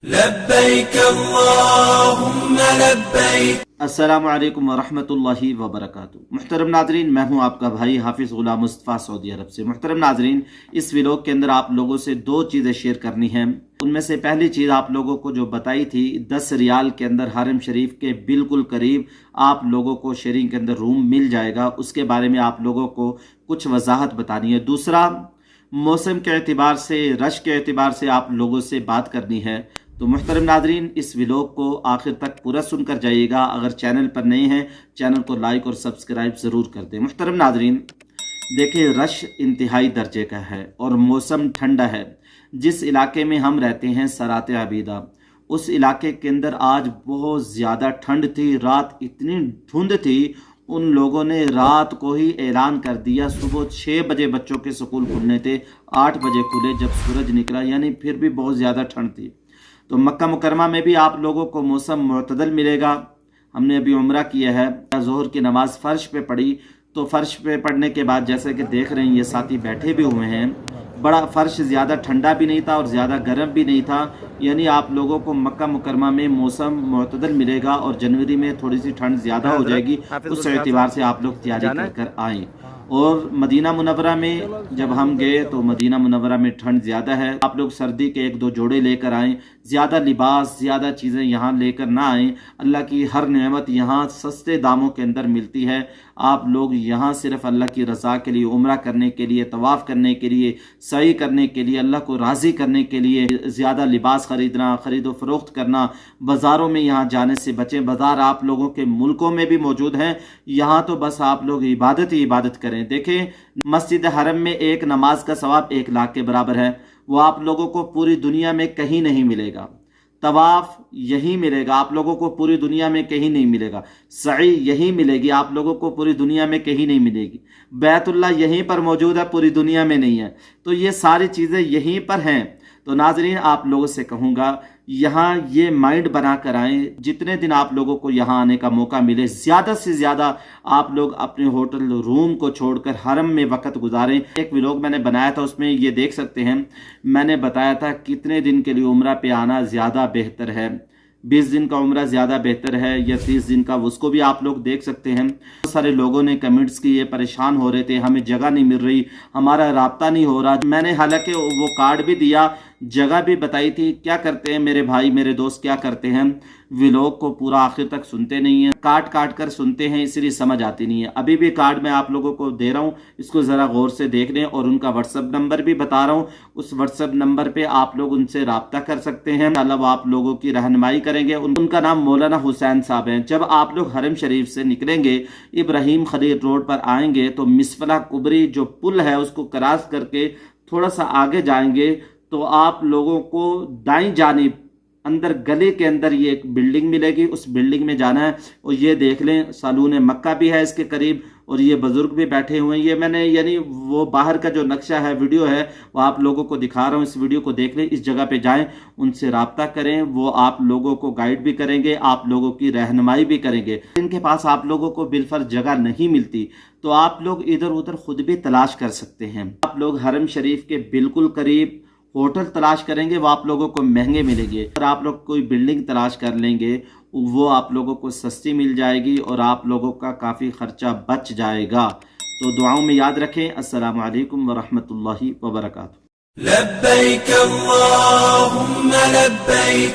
लब्बैक अल्लाहुम्मा लब्बैक। अस्सलामु अलैकुम वरहमतुल्लाहि वबरकातुहू। मुहतरम नाज़रीन, मैं हूं आपका भाई हाफिज़ गुलाम मुस्तफ़ा सऊदी अरब से। मुहतरम नाज़रीन, इस व्लॉग के अंदर आप लोगों से दो चीज़ें शेयर करनी हैं। उनमें से पहली चीज़ आप लोगों को जो बताई थी, 10 रियाल के अंदर हरम शरीफ के बिल्कुल करीब आप लोगों को शेयरिंग के अंदर रूम मिल जाएगा। उसके बारे में आप लोगों को कुछ वजाहत बतानी है। दूसरा, मौसम के एतबार से, रश के एतबार से आप लोगों से बात करनी है। तो मुहतरम नाज़रीन, इस व्लॉग को आखिर तक पूरा सुनकर जाइएगा। अगर चैनल पर नए हैं, चैनल को लाइक और सब्सक्राइब ज़रूर कर दें। मुहतरम नाज़रीन, देखिए, रश इंतहाई दर्जे का है और मौसम ठंडा है। जिस इलाके में हम रहते हैं, सराते आबीदा, उस इलाके के अंदर आज बहुत ज़्यादा ठंड थी। रात इतनी धुंध थी, उन लोगों ने रात को ही ऐलान कर दिया। सुबह 6 बजे बच्चों के स्कूल खुलने थे, 8 बजे खुले जब सूरज निकला, यानी फिर भी बहुत ज़्यादा ठंड थी। तो मक्का मुकरमा में भी आप लोगों को मौसम मुतदल मिलेगा। हमने अभी उम्रा किया है, ज़ोहर की नमाज़ फ़र्श पे पढ़ी। तो फ़र्श पे पढ़ने के बाद जैसे कि देख रहे हैं, ये साथी बैठे भी हुए हैं। बड़ा फ़र्श ज़्यादा ठंडा भी नहीं था और ज़्यादा गर्म भी नहीं था, यानी आप लोगों को मक्का मुकरमा में मौसम मुतदल मिलेगा। और जनवरी में थोड़ी सी ठंड ज़्यादा हो जाएगी, उस एतबार से आप लोग तैयारी कर कर आएँ। और मदीना मुनव्वरा में जब हम गए तो मदीना मुनव्वरा में ठंड ज़्यादा है। आप लोग सर्दी के 1-2 जोड़े लेकर आएँ, ज़्यादा लिबास, ज़्यादा चीज़ें यहाँ लेकर ना आएँ। अल्लाह की हर नेमत यहाँ सस्ते दामों के अंदर मिलती है। आप लोग यहाँ सिर्फ अल्लाह की रज़ा के लिए, उम्रा करने के लिए, तवाफ़ करने के लिए, सई करने के लिए, अल्लाह को राज़ी करने के लिए ज़्यादा लिबास ख़रीदना, ख़रीदो फ़रोख्त करना, बाज़ारों में यहाँ जाने से बचें। बाज़ार आप लोगों के मुल्कों में भी मौजूद हैं, यहाँ तो बस आप लोग इबादत ही इबादत करें। देखें, मस्जिद हरम में एक नमाज का सवाब 1 लाख के बराबर है। वो आप लोगों को पूरी दुनिया में कहीं नहीं मिलेगा। तवाफ यही मिलेगा आप लोगों को, पूरी दुनिया में कहीं नहीं मिलेगा। सई यही मिलेगी आप लोगों को, पूरी दुनिया में कहीं नहीं मिलेगी। बैतुल्लाह यहीं पर मौजूद है, पूरी दुनिया में नहीं है। तो ये सारी चीज़ें यहीं पर हैं। तो नाजरीन, आप लोगों से कहूँगा, यहाँ ये माइंड बना कर आएँ। जितने दिन आप लोगों को यहाँ आने का मौका मिले, ज़्यादा से ज़्यादा आप लोग अपने होटल रूम को छोड़कर हरम में वक्त गुजारें। एक व्लॉग मैंने बनाया था, उसमें ये देख सकते हैं, मैंने बताया था कितने दिन के लिए उम्रा पे आना ज़्यादा बेहतर है। 20 दिन का उम्रा ज़्यादा बेहतर है या 30 दिन का, उसको भी आप लोग देख सकते हैं। बहुत सारे लोगों ने कमेंट्स किए, परेशान हो रहे थे, हमें जगह नहीं मिल रही, हमारा राब्ता नहीं हो रहा। मैंने हालांकि वो कार्ड भी दिया, जगह भी बताई थी। क्या करते हैं मेरे भाई, मेरे दोस्त क्या करते हैं, व्लॉग को पूरा आखिर तक सुनते नहीं हैं, काट काट कर सुनते हैं, इसलिए समझ आती नहीं है। अभी भी कार्ड मैं आप लोगों को दे रहा हूँ, इसको ज़रा गौर से देख लें। और उनका व्हाट्सअप नंबर भी बता रहा हूँ, उस व्हाट्सअप नंबर पे आप लोग उनसे रब्ता कर सकते हैं। मतलब आप लोगों की रहनुमाई करेंगे। उनका नाम मौलाना हुसैन साहब है। जब आप लोग हरम शरीफ से निकलेंगे, इब्राहिम खलील रोड पर आएंगे, तो मिसफला कुबरी जो पुल है उसको क्रॉस करके थोड़ा सा आगे जाएंगे तो आप लोगों को दाईं जानिब अंदर गली के अंदर ये एक बिल्डिंग मिलेगी, उस बिल्डिंग में जाना है। और ये देख लें, सालून मक्का भी है इसके करीब, और ये बुजुर्ग भी बैठे हुए हैं। ये मैंने यानी वो बाहर का जो नक्शा है, वीडियो है, वो आप लोगों को दिखा रहा हूँ। इस वीडियो को देख लें, इस जगह पे जाएं, उनसे रब्ता करें। वो आप लोगों को गाइड भी करेंगे, आप लोगों की रहनुमाई भी करेंगे। इनके पास आप लोगों को बिलफर्ज जगह नहीं मिलती तो आप लोग इधर उधर खुद भी तलाश कर सकते हैं। आप लोग हरम शरीफ के बिल्कुल करीब होटल तलाश करेंगे, वो आप लोगों को महंगे मिलेंगे। और आप लोग कोई बिल्डिंग तलाश कर लेंगे, वो आप लोगों को सस्ती मिल जाएगी और आप लोगों का काफ़ी खर्चा बच जाएगा। तो दुआओं में याद रखें। अस्सलामु अलैकुम वरहमतुल्लाहि वबरकातुहू। लब्बैक अल्लाहुम्मा लब्बैक।